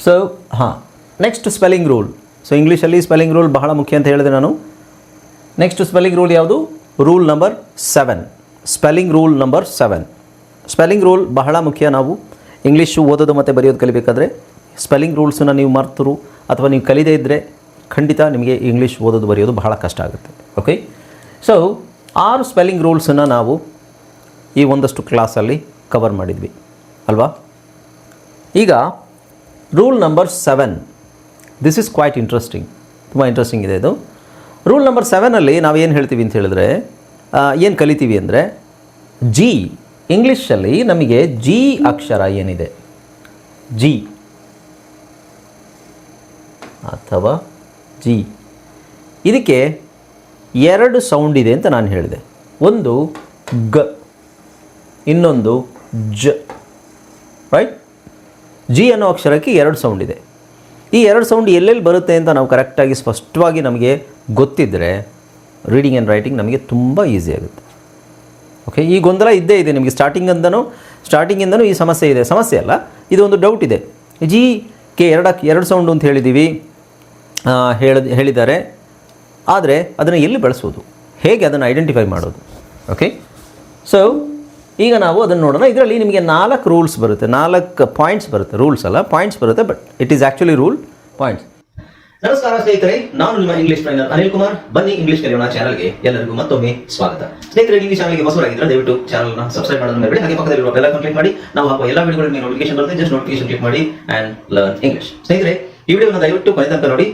So ಹಾಂ, next spelling rule. So ಇಂಗ್ಲೀಷಲ್ಲಿ spelling rule ಬಹಳ ಮುಖ್ಯ ಅಂತ ಹೇಳಿದೆ ನಾನು. ನೆಕ್ಸ್ಟ್ ಸ್ಪೆಲ್ಲಿಂಗ್ ರೂಲ್ ಯಾವುದು? Rule number 7. Spelling rule number 7. Spelling rule ಬಹಳ ಮುಖ್ಯ. ನಾವು ಇಂಗ್ಲೀಷು ಓದೋದು ಮತ್ತು ಬರೆಯೋದು ಕಲಿಬೇಕಾದ್ರೆ ಸ್ಪೆಲ್ಲಿಂಗ್ ರೂಲ್ಸನ್ನು ನೀವು ಮರ್ತರು ಅಥವಾ ನೀವು ಕಲಿದೇ ಇದ್ದರೆ ಖಂಡಿತ ನಿಮಗೆ ಇಂಗ್ಲೀಷ್ ಓದೋದು ಬರೆಯೋದು ಬಹಳ ಕಷ್ಟ ಆಗುತ್ತೆ. ಓಕೆ, ಸೊ 6 ಸ್ಪೆಲ್ಲಿಂಗ್ ರೂಲ್ಸನ್ನು ನಾವು ಈ ಒಂದಷ್ಟು ಕ್ಲಾಸಲ್ಲಿ ಕವರ್ ಮಾಡಿದ್ವಿ ಅಲ್ವಾ. ಈಗ rule number 7, this is quite interesting, ತುಂಬ ಇಂಟ್ರೆಸ್ಟಿಂಗ್ ಇದೆ ಇದು. ರೂಲ್ ನಂಬರ್ 7ಅಲ್ಲಿ ನಾವು ಏನು ಹೇಳ್ತೀವಿ ಅಂತ ಹೇಳಿದ್ರೆ, ಏನು ಕಲಿತೀವಿ ಅಂದರೆ, ಜಿ, ಇಂಗ್ಲೀಷಲ್ಲಿ ನಮಗೆ ಜಿ ಅಕ್ಷರ ಏನಿದೆ, ಜಿ ಅಥವಾ ಜಿ, ಇದಕ್ಕೆ 2 ಸೌಂಡ್ ಇದೆ ಅಂತ ನಾನು ಹೇಳಿದೆ. ಒಂದು ಗ, ಇನ್ನೊಂದು ಜ, ರೈಟ್. ಜಿ ಅನ್ನೋ ಅಕ್ಷರಕ್ಕೆ 2 ಸೌಂಡ್ ಇದೆ. ಈ 2 ಸೌಂಡ್ ಎಲ್ಲೆಲ್ಲಿ ಬರುತ್ತೆ ಅಂತ ನಾವು ಕರೆಕ್ಟಾಗಿ ಸ್ಪಷ್ಟವಾಗಿ ನಮಗೆ ಗೊತ್ತಿದ್ದರೆ ರೀಡಿಂಗ್ ಆ್ಯಂಡ್ ರೈಟಿಂಗ್ ನಮಗೆ ತುಂಬ ಈಸಿ ಆಗುತ್ತೆ. ಓಕೆ, ಈ ಗೊಂದಲ ಇದ್ದೇ ಇದೆ ನಿಮಗೆ ಸ್ಟಾರ್ಟಿಂಗಿಂದನೂ ಈ ಸಮಸ್ಯೆ ಇದೆ. ಸಮಸ್ಯೆ ಅಲ್ಲ, ಇದು ಒಂದು ಡೌಟ್ ಇದೆ. ಜಿ ಕೆ 2 ಸೌಂಡು ಅಂತ ಹೇಳಿದ್ದಾರೆ, ಆದರೆ ಅದನ್ನು ಎಲ್ಲಿ ಬಳಸೋದು, ಹೇಗೆ ಅದನ್ನು ಐಡೆಂಟಿಫೈ ಮಾಡೋದು? ಓಕೆ, ಸೊ ಈಗ ನಾವು ಅದನ್ನು ನೋಡೋಣ. ಇದರಲ್ಲಿ ನಿಮಗೆ 4 ರೂಲ್ಸ್ ಬರುತ್ತೆ, 4 ಪಾಯಿಂಟ್ಸ್ ಬರುತ್ತೆ. ರೂಲ್ಸ್ ಅಲ್ಲ, ಪಾಯಿಂಟ್ಸ್ ಬರುತ್ತೆ, but it is actually rule points. ನಮಸ್ಕಾರ ಸ್ನೇಹಿತರೆ, ನಾನು ನಿಮ್ಮ ಇಂಗ್ಲಿಷ್ ಟ್ರೈನರ್ ಅನಿಲ್ ಕುಮಾರ್. ಬನ್ನಿ ಇಂಗ್ಲಿಷ್ ಕಲಿಯೋಣ ಚಾನಲ್ಗೆ ಎಲ್ಲರಿಗೂ ಮತ್ತೊಮ್ಮೆ ಸ್ವಾಗತ. ಸ್ನೇಹಿತರೆ, ನೀವು ಈ ಚಾನಲ್ಗೆ ಹೊಸರಾಗಿದ್ದರೆ ದಯವಿಟ್ಟು ಚಾನಲ್ನ ಸಬ್ಸ್ಕ್ರೈಬ್ ಮಾಡೋದನ್ನ ಮರಿಬೇಡಿ. ಹಾಗೆ ಪಕ್ಕದಲ್ಲಿರುವ ಬೆಲ್ ಐಕಾನ್ ಕ್ಲಿಕ್ ಮಾಡಿ. ನಾವು ಹಾಕುವ ಎಲ್ಲ ವಿಡಿಯೋಗಳಿಗೆ ನಿಮಗೆ ನೋಟಿಫಿಕೇಶನ್ ಬರುತ್ತೆ. ಜಸ್ಟ್ ನೋಟಿಫಿಕೇಶನ್ ಕ್ಲಿಕ್ ಮಾಡಿ ಆ್ಯಂಡ್ ಲರ್ನ್ ಇಂಗ್ಲಿಷ್. ಸ್ನೇಹಿತರೆ, ಈ ವಿಡಿಯೋನ ದಯವಿಟ್ಟು ಕೊನೆ ತನಕ ನೋಡಿ,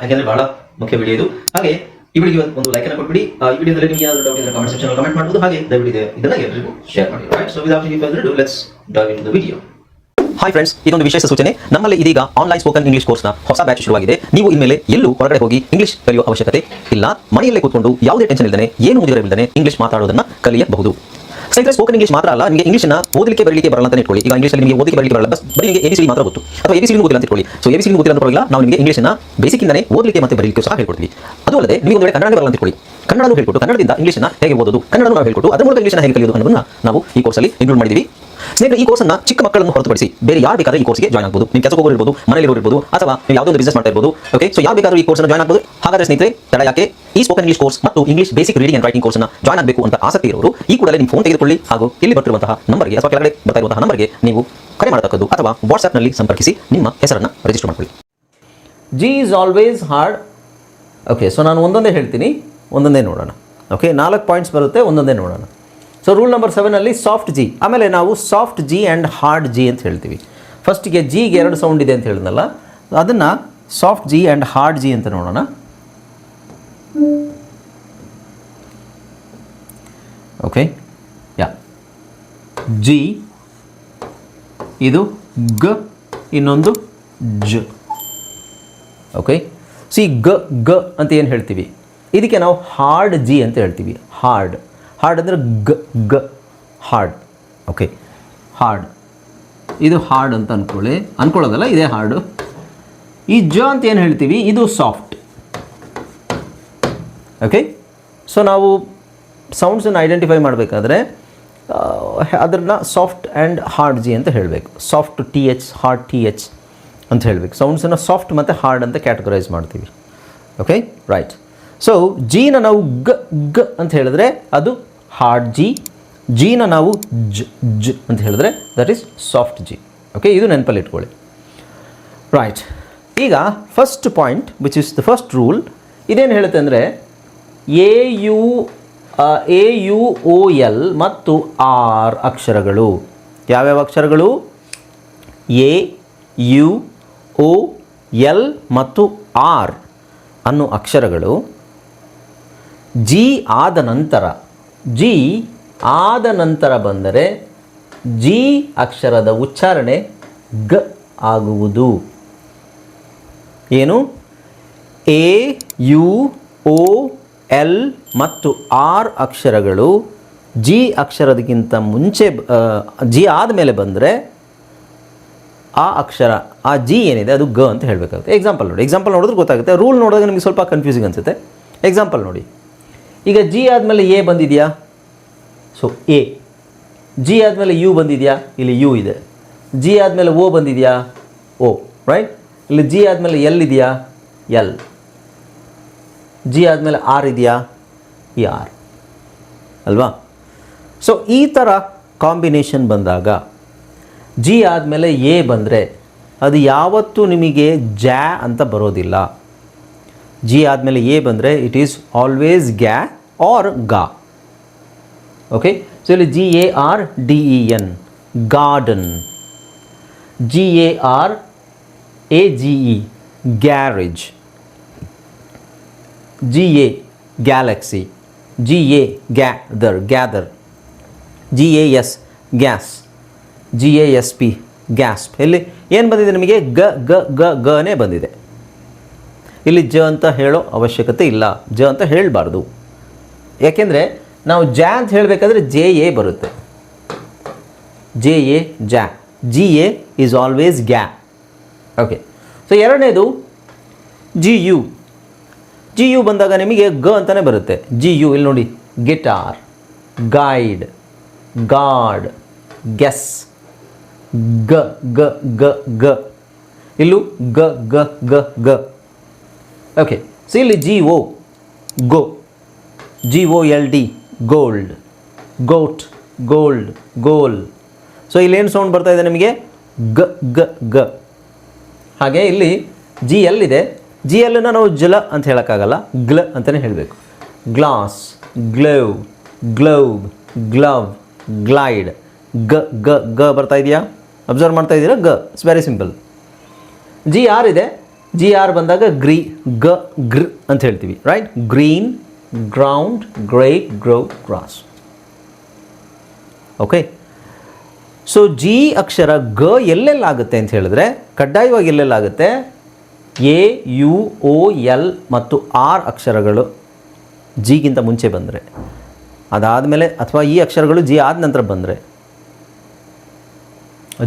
ಯಾಕೆಂದರೆ ಬಹಳ ಮುಖ್ಯ ವಿಡಿಯೋ ಇದು. ಹಾಗೆ ಈ ವಿಡಿಯೋಗೆ ಒಂದು ಲೈಕ್ ಅನ್ನು ಕೊಟ್ಬಿಡಿ. ಈ ವಿಡಿಯೋದಲ್ಲಿ ನಿಮಗೆ ಯಾವ್ದಾದ್ರು ಡೌಟ್ ಇದ್ದರೆ ಕಮೆಂಟ್ ಸೆಕ್ಷನ್ ಕಮೆಂಟ್ ಮಾಡಬಹುದು. ಹಾಗೆ ದಯವಿಟ್ಟು ಇದನ್ನ ಎಲ್ಲರಿಗೂ ಶೇರ್ ಮಾಡಿ. Right, so without any further do let's dive into the video. Hi friends, ಇದೊಂದು ವಿಶೇಷ ಸೂಚನೆ. ನಮ್ಮಲ್ಲಿ ಇದೀಗ ಆನ್ಲೈನ್ ಸ್ಪೋಕನ್ ಇಂಗ್ಲಿಷ್ ಕೋರ್ಸ್ನ ಹೊಸ ಬ್ಯಾಚ್ ಶುರುವಾಗಿದೆ. ನೀವು ಇನ್ಮೇಲೆ ಎಲ್ಲೂ ಹೊರಗಡೆ ಹೋಗಿ ಇಂಗ್ಲಿಷ್ ಕಲಿಯುವ ಅವಶ್ಯಕತೆ ಇಲ್ಲ. ಮನೆಯಲ್ಲೇ ಕೂತ್ಕೊಂಡು ಯಾವುದೇ ಟೆನ್ಷನ್ ಇಲ್ಲದೆ, ಏನು ಮುಗಿದಿರಬಿಲ್ಲದೆ ಇಂಗ್ಲಿಷ್ ಮಾತಾಡೋದನ್ನ ಕಲಿಯಬಹುದು. ಸ್ನೇಹಿತರೆ, ಸ್ಪೋಕನ್ ಇಂಗ್ಲಿಷ್ ಮಾತ್ರ ಅಲ್ಲ, ನಿಮಗೆ ಇಂಗ್ಲಿಷ್ನ ಓದಲಿಕ್ಕೆ ಬರಲಿಕ್ಕೆ ಬರಲ್ಲ ಅಂತ ಇಟ್ಕೊಳ್ಳಿ. ಈಗ ಇಂಗ್ಲಿಷಲ್ಲಿ ನಿಮಗೆ ಓದಲಿಕ್ಕೆ ಬರಲಿಕ್ಕೆ ಬರಲ್ಲ, ಬರೀ ನಿಮಗೆ ABCD ಮಾತ್ರ ಗೊತ್ತು, ಅಥವಾ ABCD ಓದಿಲ್ಲ ಅಂತ ಇಟ್ಕೊಳ್ಳಿ. ಸೊ ABCD ಓದಿಲ್ಲ ಅಂತ ಪರವಾಗಿಲ್ಲ, ನಾವು ನಿಮಗೆ ಇಂಗ್ಲಿಷ್ನ ಬೇಸಿಕ್ ಇಂದನೇ ಓದಲಿಕ್ಕೆ ಮತ್ತೆ ಬರಲಿಕ್ಕೆ ಸಹ ಹೇಳ್ಕೊಡ್ತೀವಿ. ಅದು ಅಲ್ಲದೆ ನೀವು ಒಂದು ವೇಳೆ ಕನ್ನಡ ಬರಲ್ಲ ಅಂತ ಇಟ್ಕೊಳ್ಳಿ, ಕನ್ನಡನೂ ಹೇಳ್ಕೊಟ್ಟು ಕನ್ನಡದಿಂದ ಇಂಗ್ಲಿಷ್ನ ಹೇಗೆ ಓದೋದು, ಕನ್ನಡನೂ ನಾವು ಹೇಳ್ಕೊಟ್ಟು ಅದರ ಮೂಲಕ ಇಂಗ್ಲಿಷ್ನ ಹೇಗೆ ಕಲಿಯೋದು ಅನ್ನೋದನ್ನ ನಾವು ಈ ಕೋರ್ಸಲ್ಲಿ ಇನ್ಕ್ಲೂಡ್ ಮಾಡಿದ್ದೀವಿ. ಸ್ನೇಹಿತರೆ, ಈ ಕೋರ್ಸನ್ನು ಚಿಕ್ಕ ಮಕ್ಕಳನ್ನು ಹೊರತುಪಡಿಸಿ ಬೇರೆ ಯಾರು ಬೇಕಾದ್ರೆ ಈ ಕೋರ್ಸ್ಗೆ ಜಾಯ್ನ್ ಆಗಬಹುದು. ನೀವು ಕೆಲಸಕ್ಕೆ ಹೋಗಿರ್ಬೋದು, ಮನೆಯಲ್ಲಿ ಇರ್ಬೋದು, ಅಥವಾ ನೀವು ಯಾವುದೋ ಒಂದು ಬಿಸ್ನೆಸ್ ಮಾಡ್ತಾ ಇರ್ಬೋದು. ಓಕೆ, ಸೊ ಯಾರು ಬೇಕಾದರೂ ಈ ಕೋರ್ಸ್ನ ಜಾಯ್ನ್ ಆಗಬಹುದು. ಹಾಗಾದ್ರೆ ಸ್ನೇಹಿತರೆ, ತಡ ಯಾಕೆ? ಈ ಸ್ಪೋಕನ್ ಇಂಗ್ಲಿಷ್ ಕೋರ್ಸ್ ಮತ್ತು English basic reading and writing ಕೋರ್ಸ್ನ ಜಾಯ್ನ್ ಆಗಬೇಕು ಅಂತ ಆಸಕ್ತಿ ಇರೋರು ಈ ಕೂಡಲೇ ನಿಮ್ಮ ಫೋನ್ ತೆಗೆದುಕೊಳ್ಳಿ, ಹಾಗೂ ಇಲ್ಲಿ ಬರ್ತಿರುವಂತಹ ನಂಬರ್ಗೆ ಅಥವಾ ಕೆಳಗಡೆ ಬರ್ತಾ ಇರುವಂತಹ ನಂಬರ್ಗೆ ನೀವು ಕರೆ ಮಾಡತಕ್ಕದ್ದು, ಅಥವಾ ವಾಟ್ಸ್ಆ್ಯಪ್ನಲ್ಲಿ ಸಂಪರ್ಕಿಸಿ ನಿಮ್ಮ ಹೆಸರನ್ನು ರಿಜಿಸ್ಟರ್ ಮಾಡಿಕೊಳ್ಳಿ. G is always hard. Okay, so ನಾನು ಒಂದೊಂದೇ ಹೇಳ್ತೀನಿ, ಒಂದೊಂದೇ ನೋಡೋಣ. ಓಕೆ, 4 ಪಾಯಿಂಟ್ಸ್ ಬರುತ್ತೆ, ಒಂದೊಂದೇ ನೋಡೋಣ. ಸೊ ರೂಲ್ ನಂಬರ್ 7ಅಲ್ಲಿ ಸಾಫ್ಟ್ ಜಿ, ಆಮೇಲೆ ನಾವು soft G and hard G ಅಂತ ಹೇಳ್ತೀವಿ. ಫಸ್ಟಿಗೆ ಜಿಗೆ 2 ಸೌಂಡ್ ಇದೆ ಅಂತ ಹೇಳಿದ್ನಲ್ಲ, ಅದನ್ನು soft G and hard G ಅಂತ ನೋಡೋಣ. ಓಕೆ, ಯಾ, ಜಿ, ಇದು ಗ, ಇನ್ನೊಂದು ಜ. ಓಕೆ, ಸಿ ಗ ಅಂತ ಏನು ಹೇಳ್ತೀವಿ, ಇದಕ್ಕೆ ನಾವು ಹಾರ್ಡ್ ಜಿ ಅಂತ ಹೇಳ್ತೀವಿ. ಹಾರ್ಡ್ ಅಂದರೆ ಗ, ಹಾರ್ಡ್. ಓಕೆ, ಹಾರ್ಡ್, ಇದು ಹಾರ್ಡ್ ಅಂತ ಅನ್ಕೊಳ್ಳೋದಲ್ಲ, ಇದೇ ಹಾರ್ಡು. ಈ ಜ ಅಂತ ಏನು ಹೇಳ್ತೀವಿ, ಇದು ಸಾಫ್ಟ್. ಓಕೆ, ಸೊ ನಾವು ಸೌಂಡ್ಸನ್ನು ಐಡೆಂಟಿಫೈ ಮಾಡಬೇಕಾದ್ರೆ ಅದನ್ನು ಸಾಫ್ಟ್ ಆ್ಯಂಡ್ ಹಾರ್ಡ್ ಜಿ ಅಂತ ಹೇಳಬೇಕು. ಸಾಫ್ಟ್ TH, ಹಾರ್ಡ್ TH ಅಂತ ಹೇಳಬೇಕು. ಸೌಂಡ್ಸನ್ನು ಸಾಫ್ಟ್ ಮತ್ತು ಹಾರ್ಡ್ ಅಂತ ಕ್ಯಾಟಗರೈಸ್ ಮಾಡ್ತೀವಿ. Okay, right. ಸೊ ಜಿನ ನಾವು ಗ ಅಂತ ಹೇಳಿದ್ರೆ ಅದು ಹಾರ್ಡ್ ಜಿ, ಜಿನ ನಾವು ಜ ಅಂತ ಹೇಳಿದ್ರೆ that is soft G. Okay, ಇದು ನೆನಪಲ್ಲಿ ಇಟ್ಕೊಳ್ಳಿ. ರೈಟ್, ಈಗ first point which is the first rule, ಇದೇನು ಹೇಳುತ್ತೆ ಅಂದರೆ AUOL ಮತ್ತು R ಅಕ್ಷರಗಳು. ಯಾವ್ಯಾವ ಅಕ್ಷರಗಳು? AUOL ಮತ್ತು R ಅನ್ನೋ ಅಕ್ಷರಗಳು ಜಿ ಆದ ನಂತರ ಬಂದರೆ ಜಿ ಅಕ್ಷರದ ಉಚ್ಚಾರಣೆ ಗ ಆಗುವುದು. ಏನು? AUOL ಮತ್ತು R ಅಕ್ಷರಗಳು ಜಿ ಅಕ್ಷರದಕ್ಕಿಂತ ಮುಂಚೆ ಜಿ ಆದಮೇಲೆ ಬಂದರೆ ಆ ಅಕ್ಷರ, ಆ ಜಿ ಏನಿದೆ ಅದು ಗ ಅಂತ ಹೇಳಬೇಕಾಗುತ್ತೆ. ಎಕ್ಸಾಂಪಲ್ ನೋಡಿದ್ರೆ ಗೊತ್ತಾಗುತ್ತೆ. ರೂಲ್ ನೋಡಿದಾಗ ನಿಮಗೆ ಸ್ವಲ್ಪ ಕನ್ಫ್ಯೂಸಿಂಗ್ ಅನಿಸುತ್ತೆ. ಎಕ್ಸಾಂಪಲ್ ನೋಡಿ, ಈಗ ಜಿ ಆದಮೇಲೆ ಎ ಬಂದಿದೆಯಾ? So A. ಜಿ ಆದಮೇಲೆ ಯು ಬಂದಿದೆಯಾ? ಇಲ್ಲಿ ಯು ಇದೆ. ಜಿ ಆದಮೇಲೆ ಓ ಬಂದಿದೆಯಾ? ಓ. ರೈಟ್. ಇಲ್ಲಿ ಜಿ ಆದಮೇಲೆ ಎಲ್ ಇದೆಯಾ, ಎಲ್. ಜಿ ಆದಮೇಲೆ ಆರ್ ಇದೆಯಾ, ಈ ಆರ್ ಅಲ್ವಾ. ಸೊ ಈ ಥರ ಕಾಂಬಿನೇಷನ್ ಬಂದಾಗ ಜಿ ಆದಮೇಲೆ ಎ ಬಂದರೆ ಅದು ಯಾವತ್ತೂ ನಿಮಗೆ ಜ್ಯಾ ಅಂತ ಬರೋದಿಲ್ಲ. ಜಿ ಆದಮೇಲೆ ಎ ಬಂದರೆ ಇಟ್ ಈಸ್ ಆಲ್ವೇಸ್ ಗ್ಯಾ ಆರ್ ಗಾ. ಓಕೆ, ಸೊ ಇಲ್ಲಿ G A R D E N, garden. G A R A G E, garage. G A galaxy, G A gather, gather. G A S gas, G A S P gasp. ಇಲ್ಲಿ ಏನು ಬಂದಿದೆ ನಿಮಗೆ, ಗ ಗ ಗ ಗನೇ ಬಂದಿದೆ. ಇಲ್ಲಿ ಜ ಅಂತ ಹೇಳೋ ಅವಶ್ಯಕತೆ ಇಲ್ಲ, ಜ ಅಂತ ಹೇಳಬಾರ್ದು. ಯಾಕೆಂದರೆ ನಾವು ಜಾ ಅಂತ ಹೇಳಬೇಕಾದ್ರೆ ಜೆ ಎ ಬರುತ್ತೆ, ಜೆ ಎ ಜಾ. ಜಿ ಎ ಈಸ್ ಆಲ್ವೇಸ್ ಗ್ಯಾ. ಓಕೆ, ಸೊ ಎರಡನೇದು ಜಿ ಯು. ಜಿ ಯು ಬಂದಾಗ ನಿಮಗೆ ಗ ಅಂತಲೇ ಬರುತ್ತೆ. ಜಿ ಯು ಇಲ್ಲಿ ನೋಡಿ, ಗಿಟಾರ್, ಗೈಡ್, ಗಾರ್ಡ್, ಗೆಸ್. ಗ ಗ ಗ ಗ, ಇಲ್ಲೂ ಗ ಗ ಗ ಗ. ಓಕೆ, ಸೊ ಇಲ್ಲಿ G O, go. G O L D, gold, goat, gold, goal. So ಇಲ್ಲೇನು ಸೌಂಡ್ ಬರ್ತಾ ಇದೆ ನಿಮಗೆ, ಗ ಗ ಗ. ಹಾಗೆ ಇಲ್ಲಿ ಜಿ ಎಲ್ ಇದೆ. ಜಿ ಎಲ್ಲನ್ನು ನಾವು ಜಲ ಅಂತ ಹೇಳೋಕ್ಕಾಗಲ್ಲ, ಗ್ಲ ಅಂತಲೇ ಹೇಳಬೇಕು. Glass, glove, globe, glove, glide. ಗ ಗ ಗ ಬರ್ತಾ ಇದೆಯಾ, ಅಬ್ಸರ್ವ್ ಮಾಡ್ತಾ ಇದ್ದೀರಾ, ಗ. It's very simple. G R ಇದೆ. ಜಿ ಆರ್ ಬಂದಾಗ ಗ ಗ್ರ್ ಅಂತ ಹೇಳ್ತೀವಿ, right. Green, ground, grape, grow, grass. Okay, so G ಅಕ್ಷರ ಗ ಎಲ್ಲೆಲ್ಲಾಗುತ್ತೆ ಅಂತ ಹೇಳಿದ್ರೆ ಕಡ್ಡಾಯವಾಗಿ ಎಲ್ಲೆಲ್ಲಾಗುತ್ತೆ, ಎ ಯು ಒ ಎಲ್ ಮತ್ತು ಆರ್ ಅಕ್ಷರಗಳು ಜಿಗಿಂತ ಮುಂಚೆ ಬಂದರೆ, ಅದಾದಮೇಲೆ ಅಥವಾ ಈ ಅಕ್ಷರಗಳು ಜಿ ಆದ ನಂತರ ಬಂದರೆ,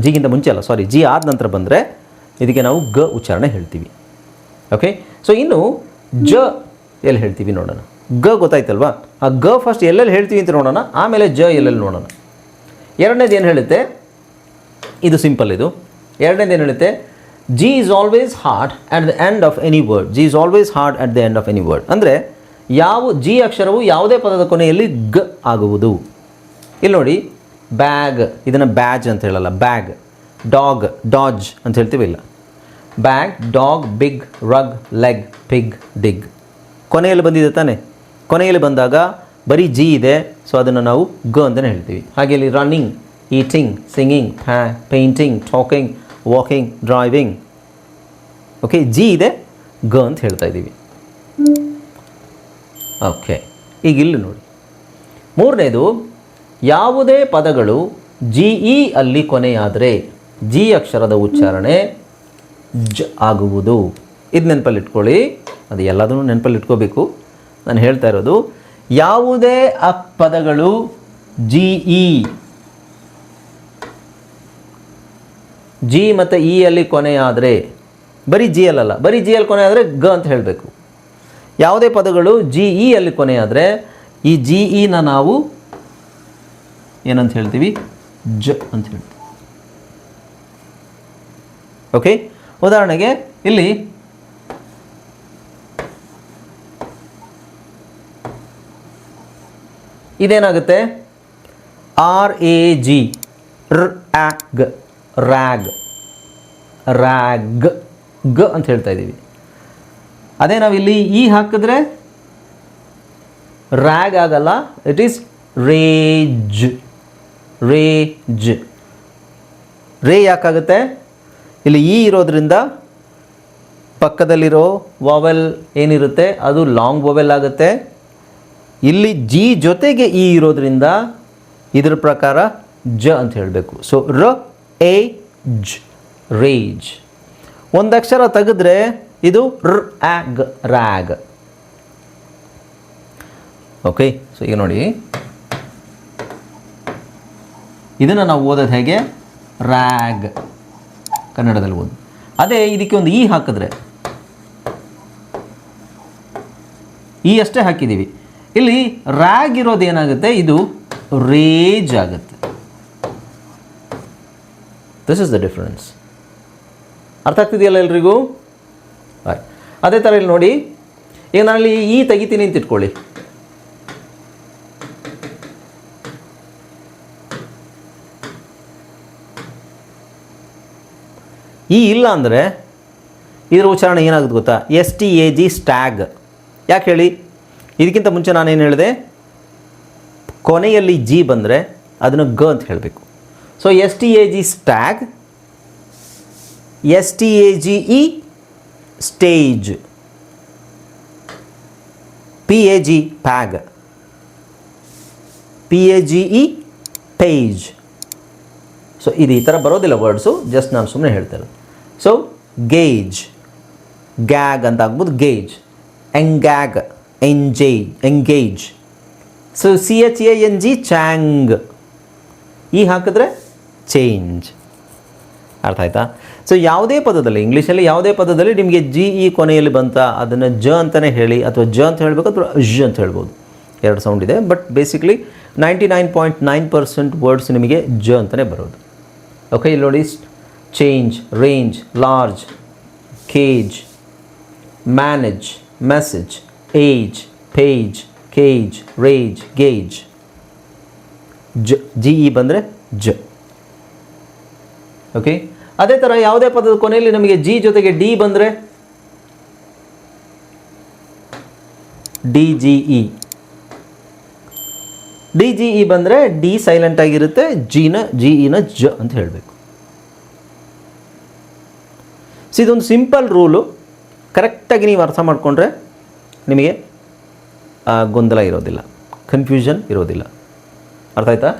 ಜಿಗಿಂತ ಮುಂಚೆ ಅಲ್ಲ, ಸಾರಿ, ಜಿ ಆದ ನಂತರ ಬಂದರೆ ಇದಕ್ಕೆ ನಾವು ಗ ಉಚ್ಚಾರಣೆ ಹೇಳ್ತೀವಿ. ಓಕೆ, ಸೊ ಇನ್ನು ಜ ಎಲ್ಲಿ ಹೇಳ್ತೀವಿ ನೋಡೋಣ. ಗ ಗೊತ್ತಾಯ್ತಲ್ವಾ, ಆ ಗ ಫಸ್ಟ್ ಎಲ್ಲೆಲ್ಲಿ ಹೇಳ್ತೀವಿ ಅಂತ ನೋಡೋಣ, ಆಮೇಲೆ ಜ ಎಲ್ಲೆಲ್ಲಿ ನೋಡೋಣ. ಎರಡನೇದು ಏನು ಹೇಳುತ್ತೆ, ಇದು ಸಿಂಪಲ್. ಇದು ಎರಡನೇದು ಏನು ಹೇಳುತ್ತೆ, G is always hard at the end of any word. G is always hard at the end of any word ಅಂದರೆ ಯಾವ ಜಿ ಅಕ್ಷರವು ಯಾವುದೇ ಪದದ ಕೊನೆಯಲ್ಲಿ ಗ ಆಗುವುದು. ಇಲ್ಲಿ ನೋಡಿ, ಬ್ಯಾಗ್, ಇದನ್ನು ಬ್ಯಾಜ್ ಅಂತ ಹೇಳಲ್ಲ, ಬ್ಯಾಗ್. ಡಾಗ್, ಡಾಜ್ ಅಂತ ಹೇಳ್ತೀವಿ, ಇಲ್ಲ. Bag, dog, big, rug, leg, pig, dig. ಕೊನೆಯಲ್ಲಿ ಬಂದಿದೆ ತಾನೆ. ಕೊನೆಯಲ್ಲಿ ಬಂದಾಗ ಬರೀ ಜಿ ಇದೆ, ಸೊ ಅದನ್ನು ನಾವು ಗ ಅಂತಲೇ ಹೇಳ್ತೀವಿ. ಹಾಗೆ ಇಲ್ಲಿ running, eating, singing, painting, talking, walking, driving. Okay, G ಇದೆ, ಗ ಅಂತ ಹೇಳ್ತಾ ಇದ್ದೀವಿ. ಓಕೆ, ಈಗ ಇಲ್ಲಿ ನೋಡಿ, ಮೂರನೇದು, ಯಾವುದೇ ಪದಗಳು ಜಿ ಇ ಅಲ್ಲಿ ಕೊನೆಯಾದರೆ ಜಿ ಅಕ್ಷರದ ಉಚ್ಚಾರಣೆ ಜ ಆಗುವುದು. ಇದು ನೆನಪಲ್ಲಿ ಇಟ್ಕೊಳ್ಳಿ, ಅದು ಎಲ್ಲದನ್ನು ನೆನಪಲ್ಲಿ ಇಟ್ಕೋಬೇಕು. ನಾನು ಹೇಳ್ತಾ ಇರೋದು, ಯಾವುದೇ ಪದಗಳು ಜಿ ಇ, ಜಿ ಮತ್ತು ಇ ಅಲ್ಲಿ ಕೊನೆಯಾದರೆ, ಬರೀ ಜಿ ಅಲ್ಲ, ಬರೀ ಜಿ ಅಲ್ಲಿ ಕೊನೆ ಆದರೆ ಗ ಅಂತ ಹೇಳಬೇಕು. ಯಾವುದೇ ಪದಗಳು ಜಿ ಇ ಅಲ್ಲಿ ಕೊನೆಯಾದರೆ ಈ ಜಿ ಇನ ನಾವು ಏನಂತ ಹೇಳ್ತೀವಿ, ಜ ಅಂತ ಹೇಳ್ತೀವಿ. ಓಕೆ, ಉದಾಹರಣೆಗೆ ಇಲ್ಲಿ ಇದೇನಾಗುತ್ತೆ, R A G, rag, rag, rag, ಗ ಅಂತ ಹೇಳ್ತಾ ಇದ್ದೀವಿ. ಅದೇ ನಾವಿಲ್ಲಿ ಇ ಹಾಕಿದ್ರೆ ರ್ಯಾಗ್ ಆಗಲ್ಲ, ಇಟ್ ಈಸ್ ರೇಜ್, ರೇಜ್. ರೇ ಯಾಕಾಗುತ್ತೆ, ಇಲ್ಲಿ ಇ ಇರೋದ್ರಿಂದ ಪಕ್ಕದಲ್ಲಿರೋ ವಾವೆಲ್ ಏನಿರುತ್ತೆ ಅದು ಲಾಂಗ್ ವಾವೆಲ್ ಆಗುತ್ತೆ. ಇಲ್ಲಿ ಜಿ ಜೊತೆಗೆ ಇ ಇರೋದ್ರಿಂದ ಇದರ ಪ್ರಕಾರ ಜ ಅಂತ ಹೇಳಬೇಕು. ಸೊ ರ ಎ ಜ್, ರೇಜ್. ಒಂದು ಅಕ್ಷರ ತೆಗೆದ್ರೆ ಇದು ರ್ಯಾಗ್, ರ್ಯಾಗ್. ಓಕೆ, ಸೊ ಈಗ ನೋಡಿ, ಇದನ್ನು ನಾವು ಓದೋದು ಹೇಗೆ, ರ್ಯಾಗ್ ಕನ್ನಡದಲ್ಲಿ ಓದು. ಅದೇ ಇದಕ್ಕೆ ಒಂದು ಇ ಹಾಕಿದ್ರೆ, ಇ ಅಷ್ಟೇ ಹಾಕಿದ್ದೀವಿ, ಇಲ್ಲಿ ರ್ಯಾಗ್ ಇರೋದು ಏನಾಗುತ್ತೆ, ಇದು ರೇಜ್ ಆಗುತ್ತೆ. This is the difference. ಅರ್ಥ ಆಗ್ತಿದೆಯಲ್ಲ ಎಲ್ರಿಗೂ? ಅದೇ ಥರ ಇಲ್ಲಿ ನೋಡಿ, ಈಗ ನಾನಲ್ಲಿ ಈ ತೆಗಿತೀನಿ ಅಂತ ಇಟ್ಕೊಳ್ಳಿ. ಈ ಇಲ್ಲ ಅಂದರೆ ಇದರ ಉಚ್ಚಾರಣೆ ಏನಾಗುತ್ತೆ ಗೊತ್ತಾ? STAG stack. ಯಾಕೆ ಹೇಳಿ? ಇದಕ್ಕಿಂತ ಮುಂಚೆ ನಾನೇನು ಹೇಳಿದೆ, ಕೊನೆಯಲ್ಲಿ ಜಿ ಬಂದರೆ ಅದನ್ನು ಗ ಅಂತ ಹೇಳಬೇಕು. So STAG stack, STAGE stage, PAG ಪ್ಯಾಗ್, PAGE page. So ಇದು ಈ ಥರ ಬರೋದಿಲ್ಲ ವರ್ಡ್ಸು, ಜಸ್ಟ್ ನಾನು ಸುಮ್ಮನೆ ಹೇಳ್ತೇನೆ. ಸೊ ಗೇಜ್, ಗ್ಯಾಗ್ ಅಂತ ಆಗ್ಬೋದು, ಗೇಜ್. ಎಂಗ್ಯಾಗ್, ಎಂಗೇಜ್. ಸೊ CHANG ಚಾಂಗ್. ಈ ಹಾಕಿದ್ರೆ ಚೇಂಜ್. ಅರ್ಥ ಆಯ್ತಾ? ಸೊ ಯಾವುದೇ ಪದದಲ್ಲಿ, ಇಂಗ್ಲೀಷಲ್ಲಿ ಯಾವುದೇ ಪದದಲ್ಲಿ ನಿಮಗೆ GE ಕೊನೆಯಲ್ಲಿ ಬಂತ ಅದನ್ನು ಜ ಅಂತಲೇ ಹೇಳಿ, ಅಥವಾ ಜ ಅಂತ ಹೇಳಬೇಕು, ಅಥವಾ ಝ್ ಅಂತ ಹೇಳ್ಬೋದು. ಎರಡು ಸೌಂಡ್ ಇದೆ, ಬಟ್ ಬೇಸಿಕ್ಲಿ 99.9% ವರ್ಡ್ಸ್ ನಿಮಗೆ ಜ ಅಂತಲೇ ಬರೋದು. ಓಕೆ, ಇಲ್ಲಿ ನೋಡಿ, change, range, large, cage, manage, message, age, page, cage, rage, gauge. GE ಬಂದರೆ ಜ. ಓಕೆ, ಅದೇ ಥರ ಯಾವುದೇ ಪದದ ಕೊನೆಯಲ್ಲಿ ನಮಗೆ ಜಿ ಜೊತೆಗೆ ಡಿ ಬಂದರೆ DGE. DGE ಬಂದರೆ ಡಿ ಸೈಲೆಂಟ್ ಆಗಿರುತ್ತೆ, GEನ ಜ ಅಂತ ಹೇಳಬೇಕು. ಸೊ ಇದೊಂದು ಸಿಂಪಲ್ ರೂಲು. ಕರೆಕ್ಟಾಗಿ ನೀವು ಅರ್ಥ ಮಾಡಿಕೊಂಡ್ರೆ ನಿಮಗೆ ಗೊಂದಲ ಇರೋದಿಲ್ಲ, ಕನ್ಫ್ಯೂಷನ್ ಇರೋದಿಲ್ಲ. ಅರ್ಥ ಆಯ್ತಾ?